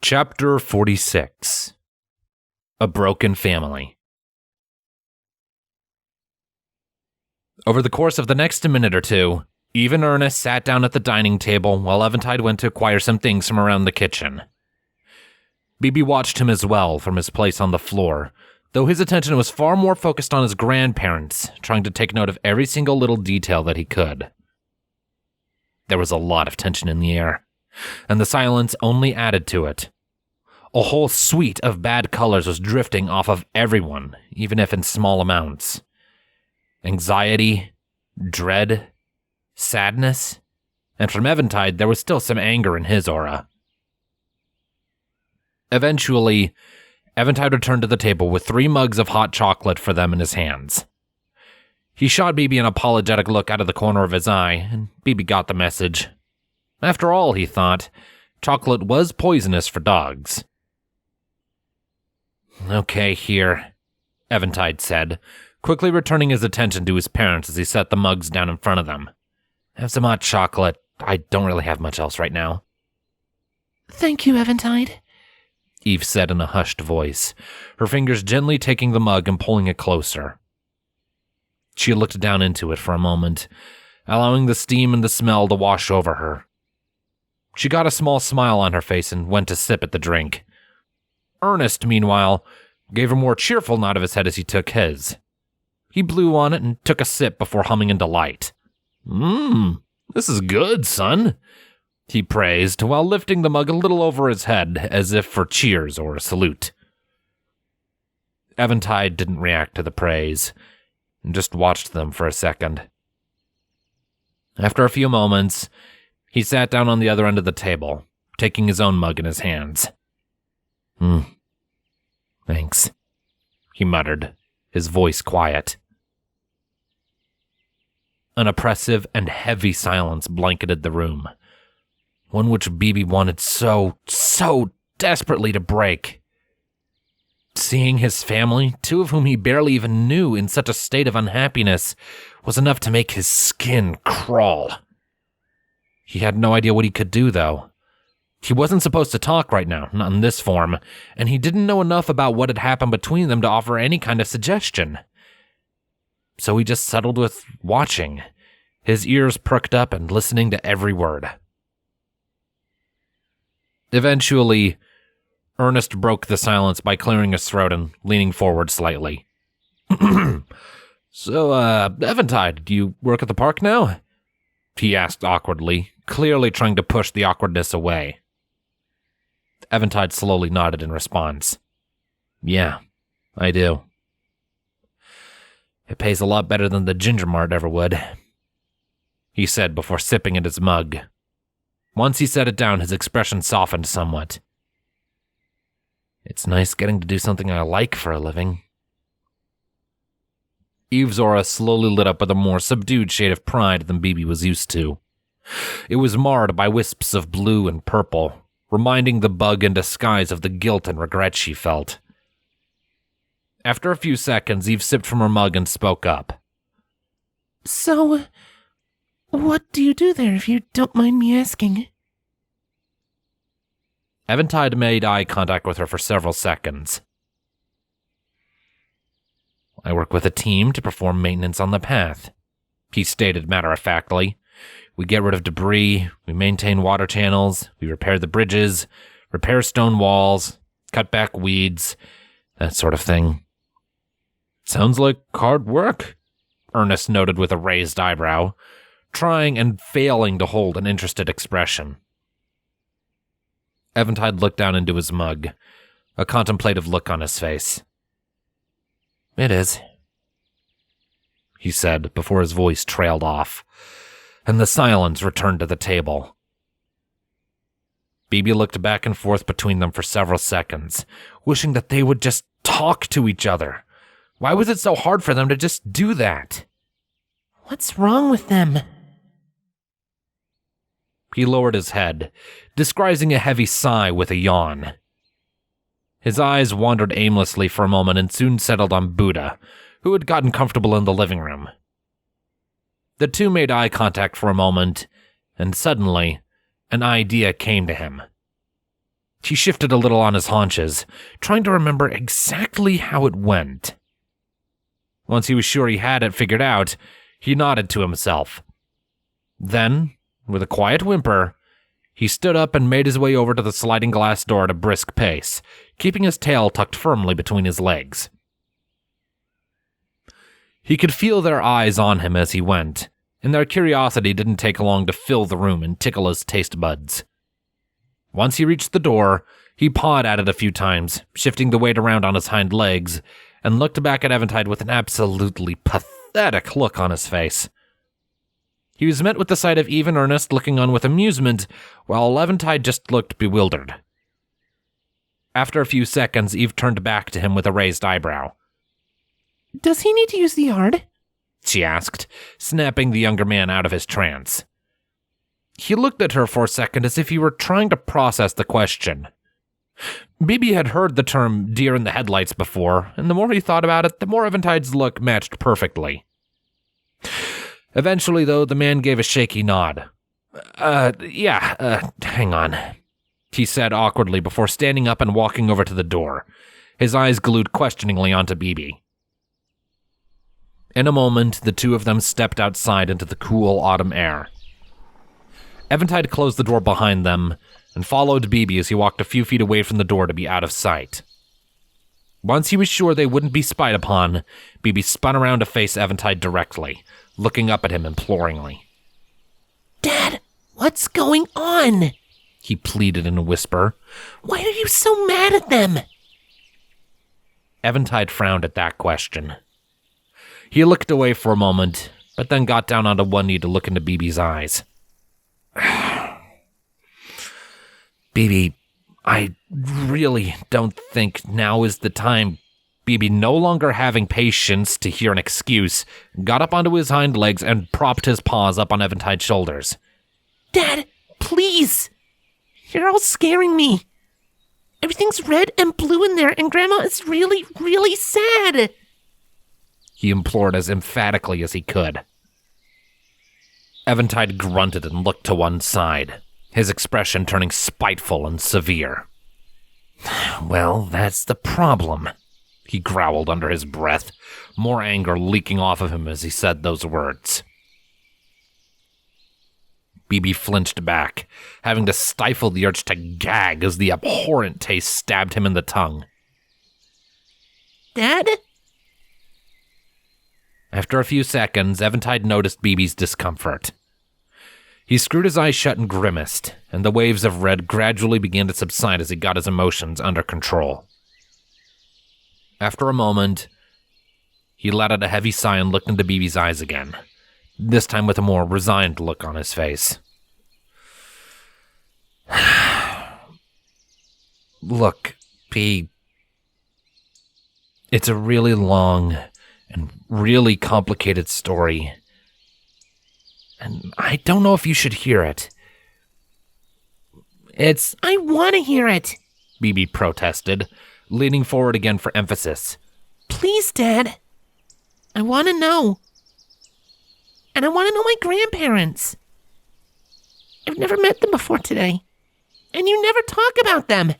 Chapter 46. A Broken Family. Over the course of the next minute or two, Eve and Ernest sat down at the dining table while Eventide went to acquire some things from around the kitchen. Bibi watched him as well from his place on the floor, though his attention was far more focused on his grandparents, trying to take note of every single little detail that he could. There was a lot of tension in the air, and the silence only added to it. A whole suite of bad colors was drifting off of everyone, even if in small amounts. Anxiety, dread, sadness, and from Eventide there was still some anger in his aura. Eventually, Eventide returned to the table with 3 mugs of hot chocolate for them in his hands. He shot Bibi an apologetic look out of the corner of his eye, and Bibi got the message. After all, he thought, chocolate was poisonous for dogs. "Okay, here," Eventide said, quickly returning his attention to his parents as he set the mugs down in front of them. "Have some hot chocolate. I don't really have much else right now." "Thank you, Eventide," Eve said in a hushed voice, her fingers gently taking the mug and pulling it closer. She looked down into it for a moment, allowing the steam and the smell to wash over her. She got a small smile on her face and went to sip at the drink. Ernest, meanwhile, gave a more cheerful nod of his head as he took his. He blew on it and took a sip before humming in delight. This is good, son," he praised, while lifting the mug a little over his head as if for cheers or a salute. Eventide didn't react to the praise, and just watched them for a second. After a few moments, he sat down on the other end of the table, taking his own mug in his hands. "Thanks," he muttered, his voice quiet. An oppressive and heavy silence blanketed the room, one which Bibi wanted so desperately to break. Seeing his family, 2 of whom he barely even knew, in such a state of unhappiness was enough to make his skin crawl. He had no idea what he could do, though. He wasn't supposed to talk right now, not in this form, and he didn't know enough about what had happened between them to offer any kind of suggestion. So he just settled with watching, his ears perked up and listening to every word. Eventually, Ernest broke the silence by clearing his throat and leaning forward slightly. "So, Eventide, do you work at the park now?" he asked awkwardly, clearly trying to push the awkwardness away. Eventide slowly nodded in response. "Yeah, I do. It pays a lot better than the Ginger Mart ever would," he said before sipping at his mug. Once he set it down, his expression softened somewhat. "It's nice getting to do something I like for a living." Eve's aura slowly lit up with a more subdued shade of pride than Bibi was used to. It was marred by wisps of blue and purple, reminding the bug in disguise of the guilt and regret she felt. After a few seconds, Eve sipped from her mug and spoke up. "So, what do you do there, if you don't mind me asking?" Eventide made eye contact with her for several seconds. "I work with a team to perform maintenance on the path," he stated matter-of-factly. "We get rid of debris, we maintain water channels, we repair the bridges, repair stone walls, cut back weeds, that sort of thing." "Sounds like hard work," Ernest noted with a raised eyebrow, trying and failing to hold an interested expression. Eventide looked down into his mug, a contemplative look on his face. "It is," he said before his voice trailed off, and the silence returned to the table. Bibi looked back and forth between them for several seconds, wishing that they would just talk to each other. Why was it so hard for them to just do that? "What's wrong with them?" He lowered his head, disguising a heavy sigh with a yawn. His eyes wandered aimlessly for a moment and soon settled on Buddha, who had gotten comfortable in the living room. The two made eye contact for a moment, and suddenly, an idea came to him. He shifted a little on his haunches, trying to remember exactly how it went. Once he was sure he had it figured out, he nodded to himself. Then, with a quiet whimper, he stood up and made his way over to the sliding glass door at a brisk pace, keeping his tail tucked firmly between his legs. He could feel their eyes on him as he went, and their curiosity didn't take long to fill the room and tickle his taste buds. Once he reached the door, he pawed at it a few times, shifting the weight around on his hind legs, and looked back at Eventide with an absolutely pathetic look on his face. He was met with the sight of Eve and Ernest looking on with amusement, while Eventide just looked bewildered. After a few seconds, Eve turned back to him with a raised eyebrow. Does he need to use the yard? She asked, snapping the younger man out of his trance. He looked at her for a second as if he were trying to process the question. Bibi had heard the term deer in the headlights before, and the more he thought about it, the more Eventide's look matched perfectly. Eventually, though, the man gave a shaky nod. Hang on, he said awkwardly before standing up and walking over to the door, his eyes glued questioningly onto Bibi. In a moment, the two of them stepped outside into the cool autumn air. Eventide closed the door behind them and followed Bibi as he walked a few feet away from the door to be out of sight. Once he was sure they wouldn't be spied upon, Bibi spun around to face Eventide directly, looking up at him imploringly. Dad, what's going on? He pleaded in a whisper. Why are you so mad at them? Eventide frowned at that question. He looked away for a moment, but then got down onto one knee to look into Bibi's eyes. Bibi, I really don't think now is the time. Bibi, no longer having patience to hear an excuse, got up onto his hind legs and propped his paws up on Eventide's shoulders. Dad, please! You're all scaring me. Everything's red and blue in there, and Grandma is really, really sad. He implored as emphatically as he could. Eventide grunted and looked to one side, his expression turning spiteful and severe. Well, that's the problem, he growled under his breath, more anger leaking off of him as he said those words. Bibi flinched back, having to stifle the urge to gag as the abhorrent taste stabbed him in the tongue. Dad? After a few seconds, Eventide noticed Bibi's discomfort. He screwed his eyes shut and grimaced, and the waves of red gradually began to subside as he got his emotions under control. After a moment, he let out a heavy sigh and looked into Bibi's eyes again, this time with a more resigned look on his face. Look, P, it's a really long and really complicated story, and I don't know if you should hear it. I want to hear it, Bibi protested, leaning forward again for emphasis. Please, Dad. I want to know. And I want to know my grandparents. I've never met them before today. And you never talk about them.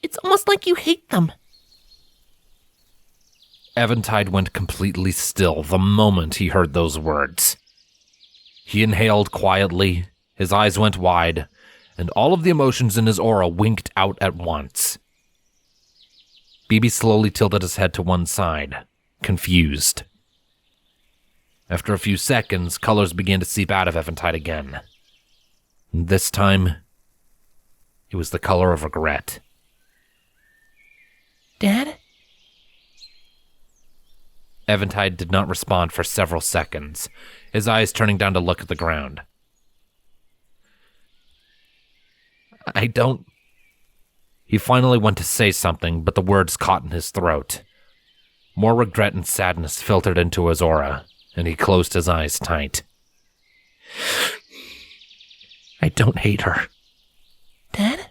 It's almost like you hate them. Eventide went completely still the moment he heard those words. He inhaled quietly, his eyes went wide, and all of the emotions in his aura winked out at once. Bibi slowly tilted his head to one side, confused. After a few seconds, colors began to seep out of Eventide again. This time, it was the color of regret. Dad? Eventide did not respond for several seconds, his eyes turning down to look at the ground. I don't... He finally went to say something, but the words caught in his throat. More regret and sadness filtered into his aura, and he closed his eyes tight. I don't hate her. Dad?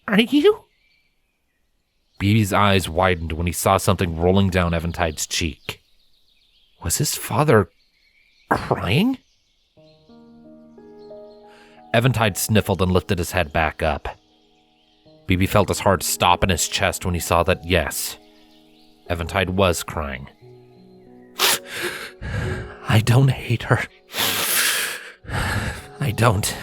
Are you? Bibi's eyes widened when he saw something rolling down Eventide's cheek. Was his father crying? Eventide sniffled and lifted his head back up. BB felt his heart stop in his chest when he saw that, yes, Eventide was crying. I don't hate her. I don't.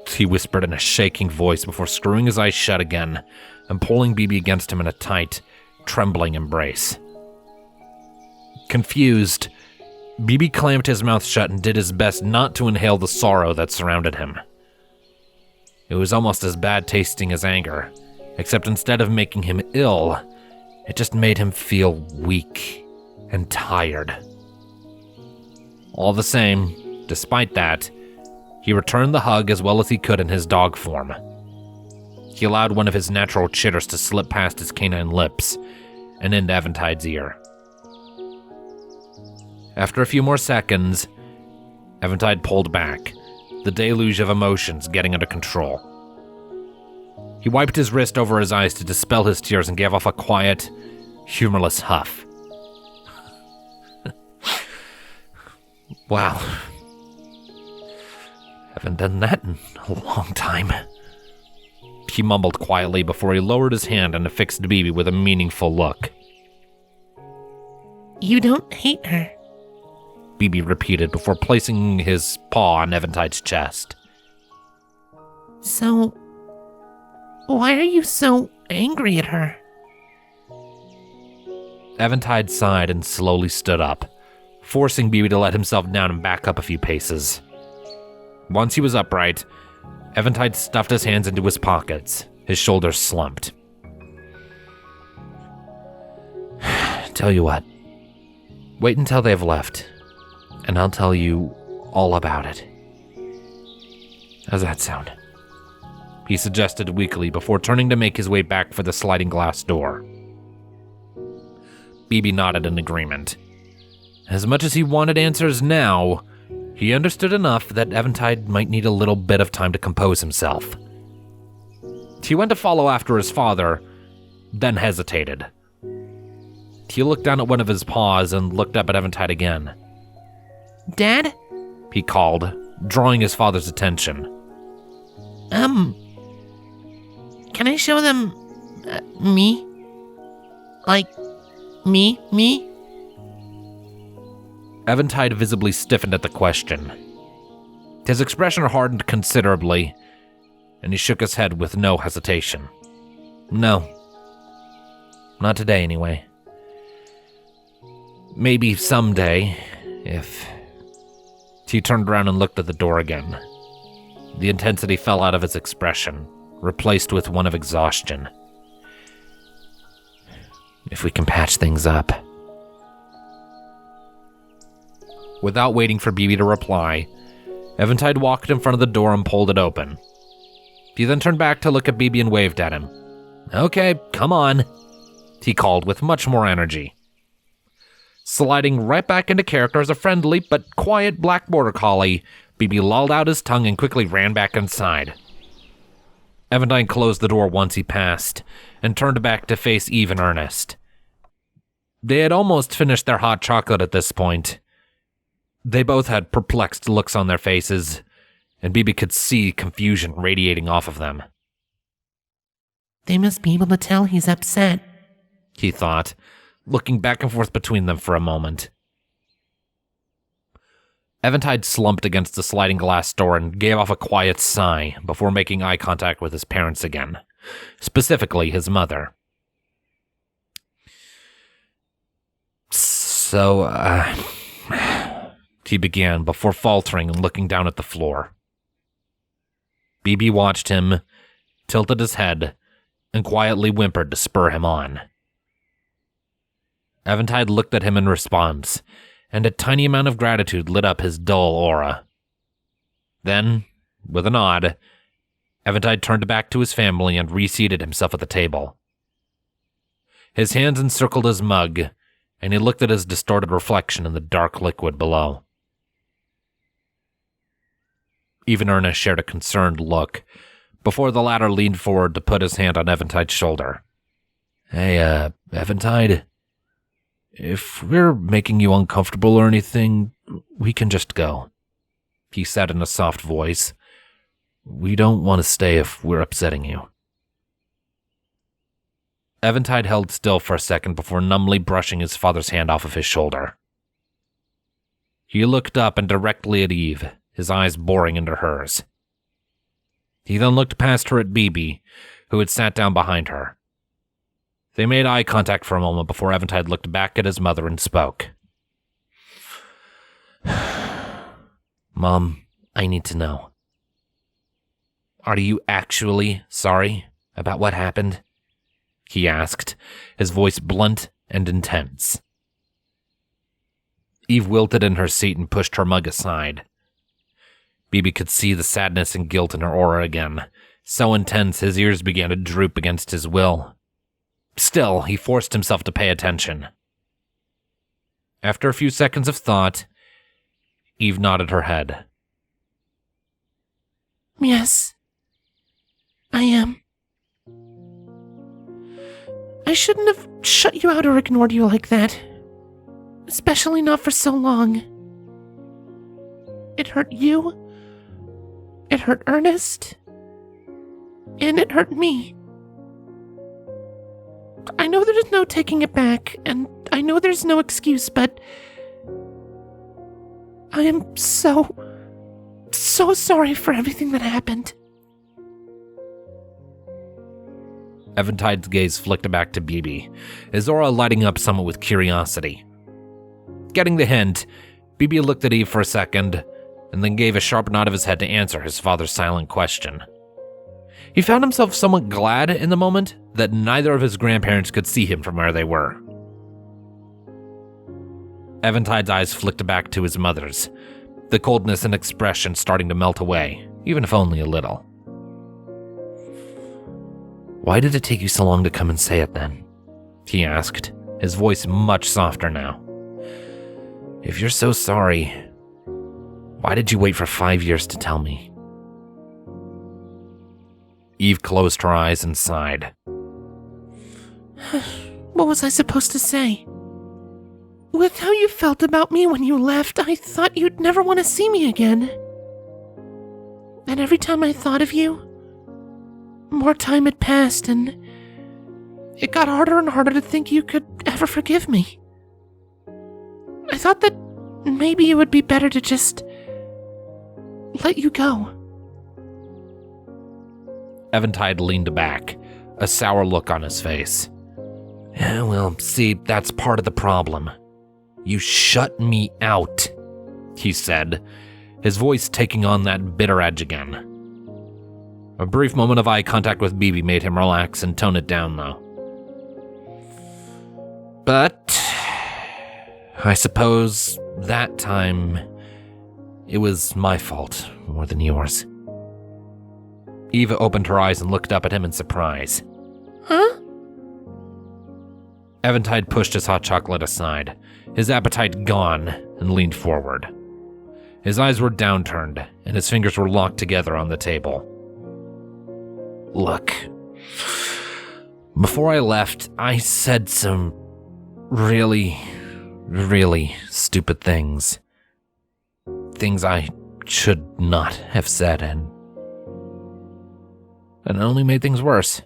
He whispered in a shaking voice before screwing his eyes shut again and pulling BB against him in a tight, trembling embrace. Confused, BB clamped his mouth shut and did his best not to inhale the sorrow that surrounded him. It was almost as bad tasting as anger, except instead of making him ill, it just made him feel weak and tired. All the same, despite that, he returned the hug as well as he could in his dog form. He allowed one of his natural chitters to slip past his canine lips and into Eventide's ear. After a few more seconds, Eventide pulled back, the deluge of emotions getting under control. He wiped his wrist over his eyes to dispel his tears and gave off a quiet, humorless huff. Wow. Haven't done that in a long time. He mumbled quietly before he lowered his hand and affixed BB with a meaningful look. You don't hate her. BB repeated before placing his paw on Eventide's chest. So, why are you so angry at her? Eventide sighed and slowly stood up, forcing BB to let himself down and back up a few paces. Once he was upright, Eventide stuffed his hands into his pockets, his shoulders slumped. Tell you what, wait until they've left, and I'll tell you all about it. How's that sound? He suggested weakly before turning to make his way back for the sliding glass door. BB nodded in agreement. As much as he wanted answers now, he understood enough that Eventide might need a little bit of time to compose himself. He went to follow after his father, then hesitated. He looked down at one of his paws and looked up at Eventide again. Dad? He called, drawing his father's attention. Can I show them, me? Like, me? Eventide visibly stiffened at the question. His expression hardened considerably, and he shook his head with no hesitation. No. Not today, anyway. Maybe someday, if... He turned around and looked at the door again. The intensity fell out of his expression, replaced with one of exhaustion. If we can patch things up. Without waiting for BB to reply, Eventide walked in front of the door and pulled it open. He then turned back to look at BB and waved at him. Okay, come on, he called with much more energy. Sliding right back into character as a friendly but quiet black border collie, BB lolled out his tongue and quickly ran back inside. Eventide closed the door once he passed and turned back to face Eve and Ernest. They had almost finished their hot chocolate at this point. They both had perplexed looks on their faces, and BB could see confusion radiating off of them. They must be able to tell he's upset, he thought, looking back and forth between them for a moment. Eventide slumped against the sliding glass door and gave off a quiet sigh before making eye contact with his parents again, specifically his mother. So, he began before faltering and looking down at the floor. BB watched him, tilted his head, and quietly whimpered to spur him on. Eventide looked at him in response, and a tiny amount of gratitude lit up his dull aura. Then, with a nod, Eventide turned back to his family and reseated himself at the table. His hands encircled his mug, and he looked at his distorted reflection in the dark liquid below. Even Ernest shared a concerned look, before the latter leaned forward to put his hand on Eventide's shoulder. Hey, Eventide, if we're making you uncomfortable or anything, we can just go, he said in a soft voice, We don't want to stay if we're upsetting you. Eventide held still for a second before numbly brushing his father's hand off of his shoulder. He looked up and directly at Eve, his eyes boring into hers. He then looked past her at Bibi, who had sat down behind her. They made eye contact for a moment before Eventide looked back at his mother and spoke. Mom, I need to know. Are you actually sorry about what happened? He asked, his voice blunt and intense. Eve wilted in her seat and pushed her mug aside. Bibi could see the sadness and guilt in her aura again, so intense his ears began to droop against his will. Still, he forced himself to pay attention. After a few seconds of thought, Eve nodded her head. Yes, I am. I shouldn't have shut you out or ignored you like that. Especially not for so long. It hurt you. It hurt Ernest. And it hurt me. I know there's no taking it back, and I know there's no excuse, but I am so sorry for everything that happened. Eventide's gaze flicked back to Bibi, his aura lighting up somewhat with curiosity. Getting the hint, Bibi looked at Eve for a second, and then gave a sharp nod of his head to answer his father's silent question. He found himself somewhat glad in the moment that neither of his grandparents could see him from where they were. Eventide's eyes flicked back to his mother's, the coldness and expression starting to melt away, even if only a little. Why did it take you so long to come and say it then? He asked, his voice much softer now. If you're so sorry, why did you wait for 5 years to tell me? Eve closed her eyes and sighed. What was I supposed to say? With how you felt about me when you left, I thought you'd never want to see me again. And every time I thought of you, more time had passed, and it got harder and harder to think you could ever forgive me. I thought that maybe it would be better to just let you go. Eventide leaned back, a sour look on his face. Yeah, well, see, that's part of the problem. You shut me out, he said, his voice taking on that bitter edge again. A brief moment of eye contact with Bibi made him relax and tone it down, though. But I suppose that time it was my fault more than yours. Eva opened her eyes and looked up at him in surprise. Huh? Eventide pushed his hot chocolate aside, his appetite gone, and leaned forward. His eyes were downturned, and his fingers were locked together on the table. Look, before I left, I said some really stupid things. Things I should not have said, and it only made things worse.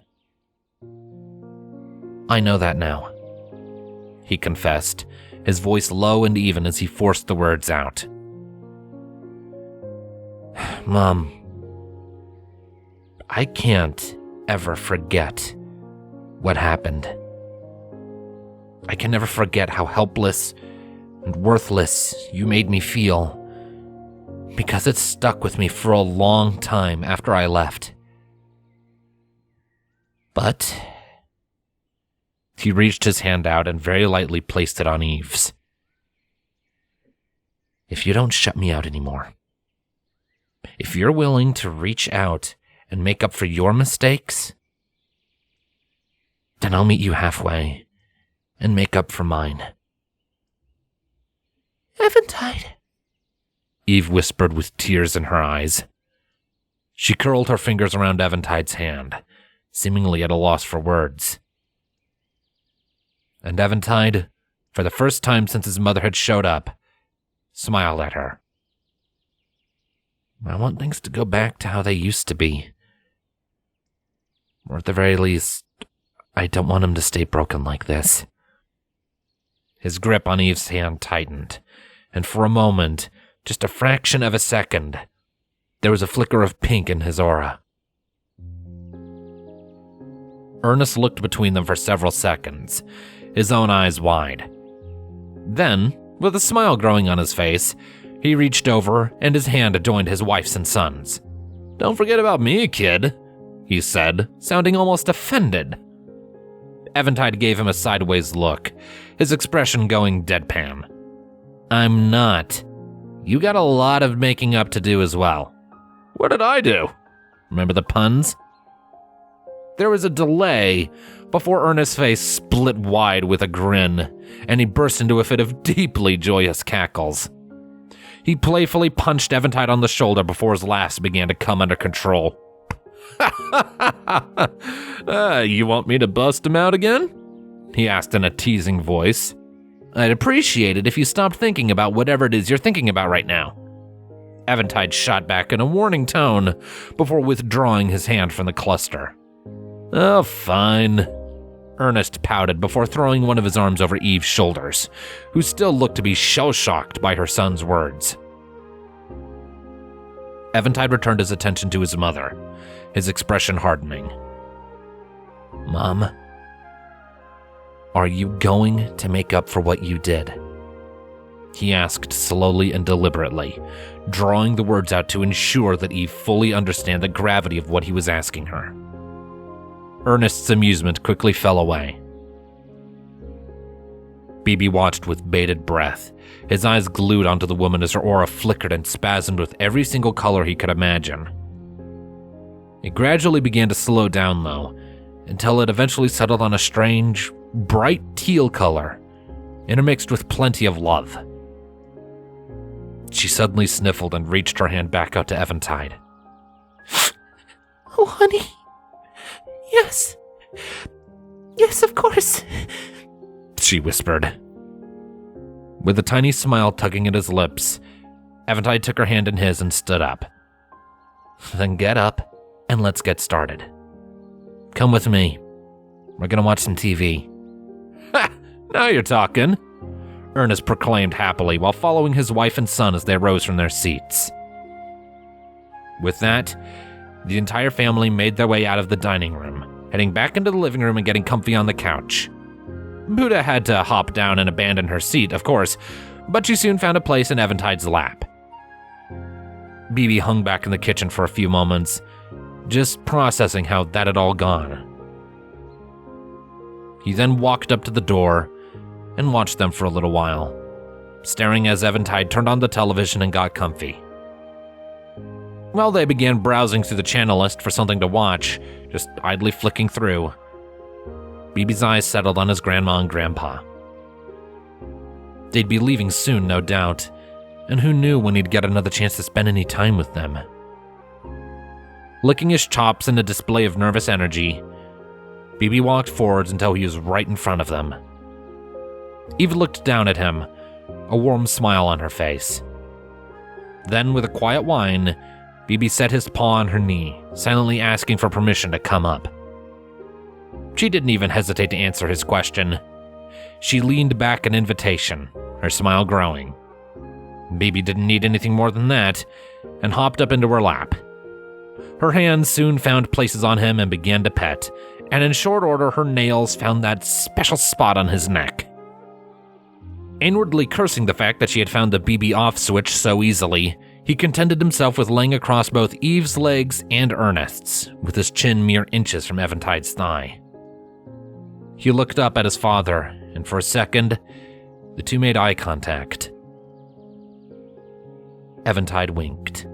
I know that now, he confessed, his voice low and even as he forced the words out. Mom, I can't ever forget what happened. I can never forget how helpless and worthless you made me feel, because it stuck with me for a long time after I left. But he reached his hand out and very lightly placed it on Eve's. If you don't shut me out anymore, if you're willing to reach out and make up for your mistakes, then I'll meet you halfway and make up for mine. Eventide, Eve whispered with tears in her eyes. She curled her fingers around Eventide's hand, seemingly at a loss for words. And Eventide, for the first time since his mother had showed up, smiled at her. I want things to go back to how they used to be. Or at the very least, I don't want him to stay broken like this. His grip on Eve's hand tightened, and for a moment, just a fraction of a second, there was a flicker of pink in his aura. Ernest looked between them for several seconds, his own eyes wide. Then, with a smile growing on his face, he reached over and his hand joined his wife's and son's. "Don't forget about me, kid," he said, sounding almost offended. Eventide gave him a sideways look, his expression going deadpan. "I'm not. You got a lot of making up to do as well." "What did I do?" Remember the puns? There was a delay before Ernest's face split wide with a grin, and he burst into a fit of deeply joyous cackles. He playfully punched Eventide on the shoulder before his laughs began to come under control. You want me to bust him out again?" he asked in a teasing voice. "I'd appreciate it if you stopped thinking about whatever it is you're thinking about right now." Eventide shot back in a warning tone before withdrawing his hand from the cluster. "Oh, fine," Ernest pouted before throwing one of his arms over Eve's shoulders, who still looked to be shell-shocked by her son's words. Eventide returned his attention to his mother, his expression hardening. "Mom, are you going to make up for what you did?" he asked slowly and deliberately, drawing the words out to ensure that Eve fully understood the gravity of what he was asking her. Ernest's amusement quickly fell away. BB watched with bated breath, his eyes glued onto the woman as her aura flickered and spasmed with every single color he could imagine. It gradually began to slow down, though, until it eventually settled on a strange, bright teal color, intermixed with plenty of love. She suddenly sniffled and reached her hand back out to Eventide. "Oh, honey. Yes. Yes, of course," she whispered. With a tiny smile tugging at his lips, Eventide took her hand in his and stood up. "Then get up and let's get started. Come with me. We're gonna watch some TV." "Ha! Now you're talking," Ernest proclaimed happily while following his wife and son as they rose from their seats. With that, the entire family made their way out of the dining room, heading back into the living room and getting comfy on the couch. Buddha had to hop down and abandon her seat, of course, but she soon found a place in Eventide's lap. BB hung back in the kitchen for a few moments, just processing how that had all gone. He then walked up to the door and watched them for a little while, staring as Eventide turned on the television and got comfy. While they began browsing through the channel list for something to watch, just idly flicking through, BB's eyes settled on his grandma and grandpa. They'd be leaving soon, no doubt, and who knew when he'd get another chance to spend any time with them. Licking his chops in a display of nervous energy, BB walked forwards until he was right in front of them. Eve looked down at him, a warm smile on her face. Then, with a quiet whine, BB set his paw on her knee, silently asking for permission to come up. She didn't even hesitate to answer his question. She leaned back in invitation, her smile growing. BB didn't need anything more than that, and hopped up into her lap. Her hands soon found places on him and began to pet, and in short order her nails found that special spot on his neck. Inwardly cursing the fact that she had found the BB off switch so easily, he contented himself with laying across both Eve's legs and Ernest's, with his chin mere inches from Eventide's thigh. He looked up at his father, and for a second, the two made eye contact. Eventide winked.